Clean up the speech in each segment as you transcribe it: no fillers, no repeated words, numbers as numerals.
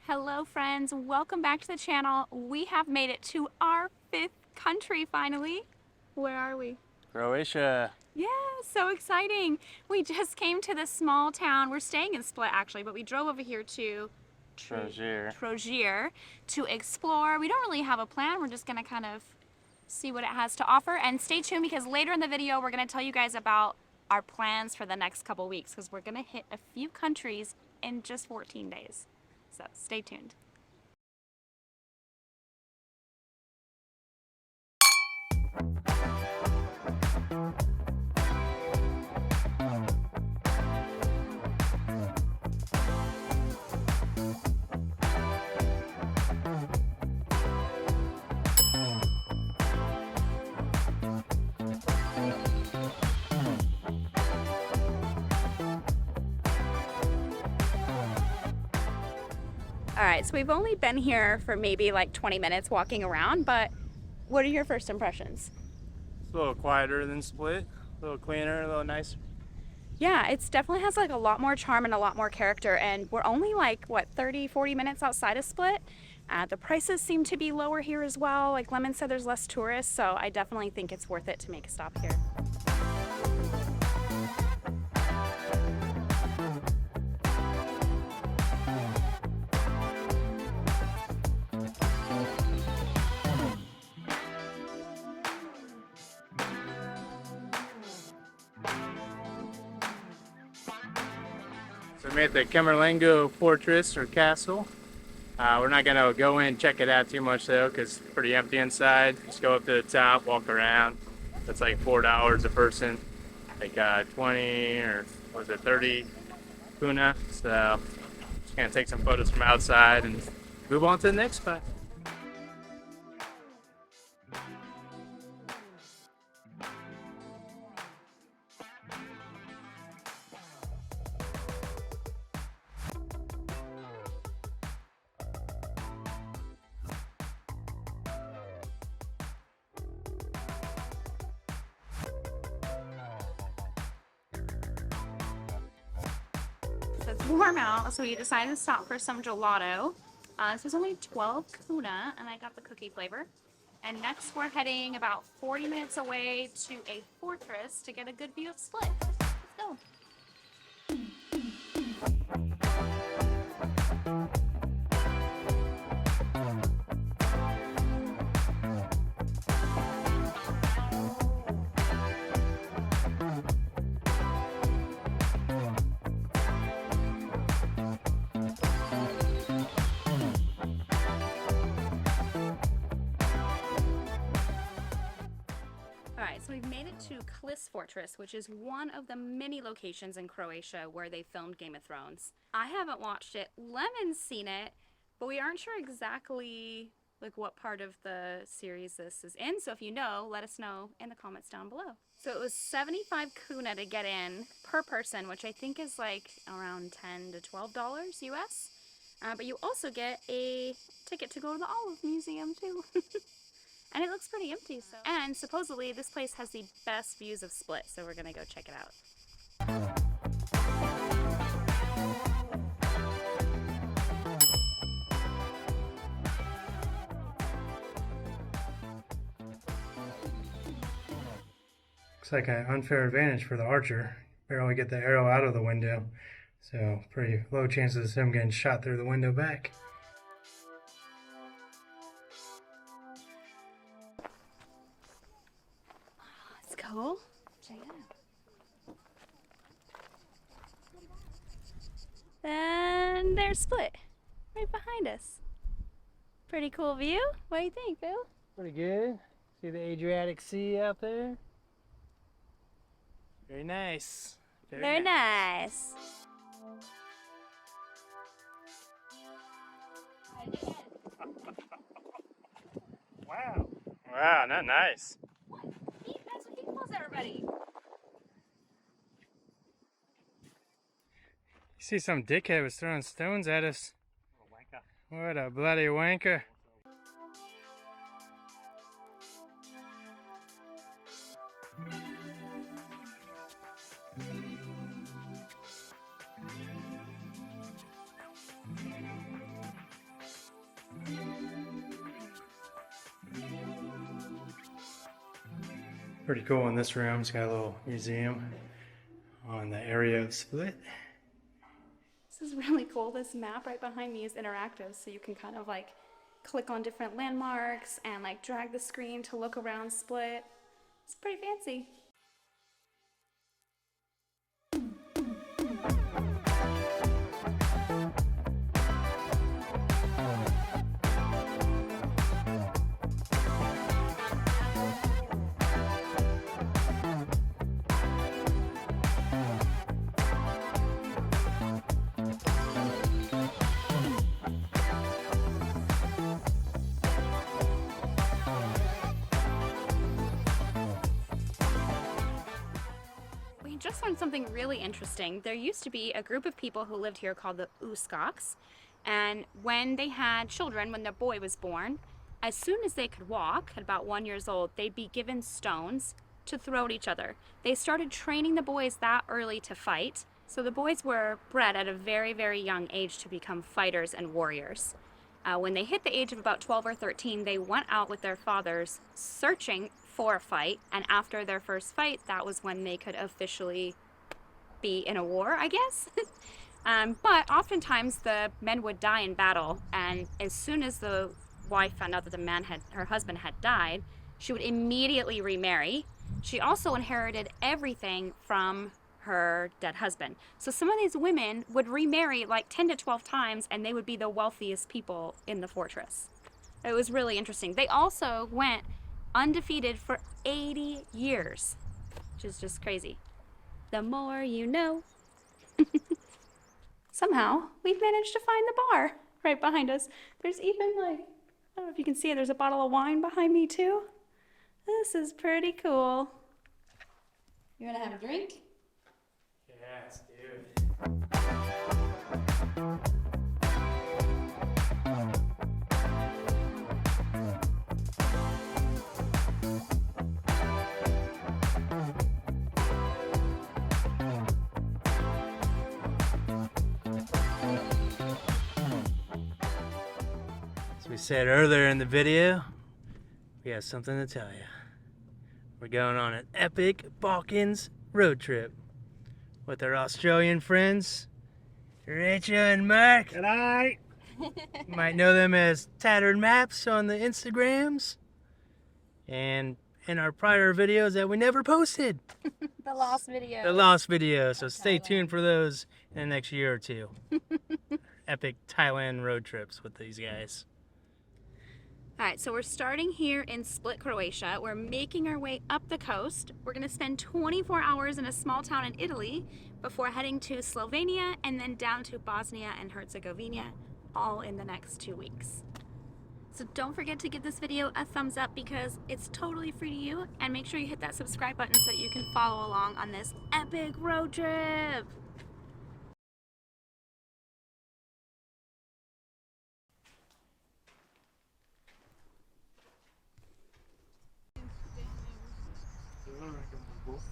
Hello friends, welcome back to the channel. We have made it to our 5th country finally. Where are we? Croatia. Yeah, so exciting. We just came to this small town. We're staying in Split actually, but we drove over here to Trogier to explore. We don't really have a plan. We're just gonna kind of see what it has to offer, and stay tuned because later in the video we're gonna tell you guys about our plans for the next couple weeks because we're gonna hit a few countries in just 14 days. So stay tuned. All right, so we've only been here for maybe like 20 minutes walking around, but what are your first impressions? It's a little quieter than Split, a little cleaner, a little nicer. Yeah, it definitely has like a lot more charm and a lot more character, and we're only like, what, 30-40 minutes outside of Split. The prices seem to be lower here as well. Like Lemon said, there's less tourists, so I definitely think it's worth it to make a stop here. So we made the Camerlengo Fortress or Castle. We're not gonna go in and check it out too much though, because it's pretty empty inside. Just go up to the top, walk around. That's like $4 a person, like 20 or was it 30 kuna. So just gonna take some photos from outside and move on to the next spot. So it's warm out, so we decided to stop for some gelato. This was only 12 kuna, and I got the cookie flavor. And next we're heading about 40 minutes away to a fortress to get a good view of Split. Let's go. Alright, so we've made it to Klis Fortress, which is one of the many locations in Croatia where they filmed Game of Thrones. I haven't watched it. Lemon's seen it, but we aren't sure exactly like what part of the series this is in, so if you know, let us know in the comments down below. So it was 75 kuna to get in per person, which I think is like around $10 to $12 US. But you also get a ticket to go to the Olive Museum too. And it looks pretty empty, so. And supposedly this place has the best views of Split, so we're gonna go check it out. Looks like an unfair advantage for the archer. Barely get the arrow out of the window, so pretty low chances of him getting shot through the window back. Cool. Check it out. And there's Split, right behind us. Pretty cool view. What do you think, Bill? Pretty good. See the Adriatic Sea out there? Very nice. Very nice. Wow. Wow, not nice. That's what he calls everybody. You see some dickhead was throwing stones at us. What a bloody wanker. Pretty cool in this room. It's got a little museum on the area of Split. This is really cool. This map right behind me is interactive, so you can kind of like click on different landmarks and like drag the screen to look around Split. It's pretty fancy. Just learned something really interesting. There used to be a group of people who lived here called the Uskoks, and when they had children, when their boy was born, as soon as they could walk, at about 1 year old, they'd be given stones to throw at each other. They started training the boys that early to fight, so the boys were bred at a very, very young age to become fighters and warriors. When they hit the age of about 12 or 13, they went out with their fathers searching for a fight, and after their first fight, that was when they could officially be in a war, I guess. But oftentimes the men would die in battle, and as soon as the wife found out that her husband had died, she would immediately remarry. She also inherited everything from her dead husband. So some of these women would remarry like 10 to 12 times, and they would be the wealthiest people in the fortress. It was really interesting. They also went undefeated for 80 years, which is just crazy. The more you know. Somehow, we've managed to find the bar right behind us. There's even like, I don't know if you can see it, there's a bottle of wine behind me too. This is pretty cool. You wanna have a drink? Yes, dude. As we said earlier in the video, we have something to tell you. We're going on an epic Balkans road trip with our Australian friends, Rachel and Mark. Good night. You might know them as Tattered Maps on the Instagrams and in our prior videos that we never posted. The lost video. The lost videos, so stay tuned for those in the next year or two. Epic Thailand road trips with these guys. All right, so we're starting here in Split, Croatia. We're making our way up the coast. We're gonna spend 24 hours in a small town in Italy before heading to Slovenia and then down to Bosnia and Herzegovina, all in the next 2 weeks. So don't forget to give this video a thumbs up because it's totally free to you, and make sure you hit that subscribe button so that you can follow along on this epic road trip.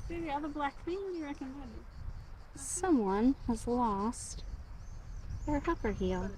Baby, all the black thing, what do you recommend? Someone has lost their heifer heel.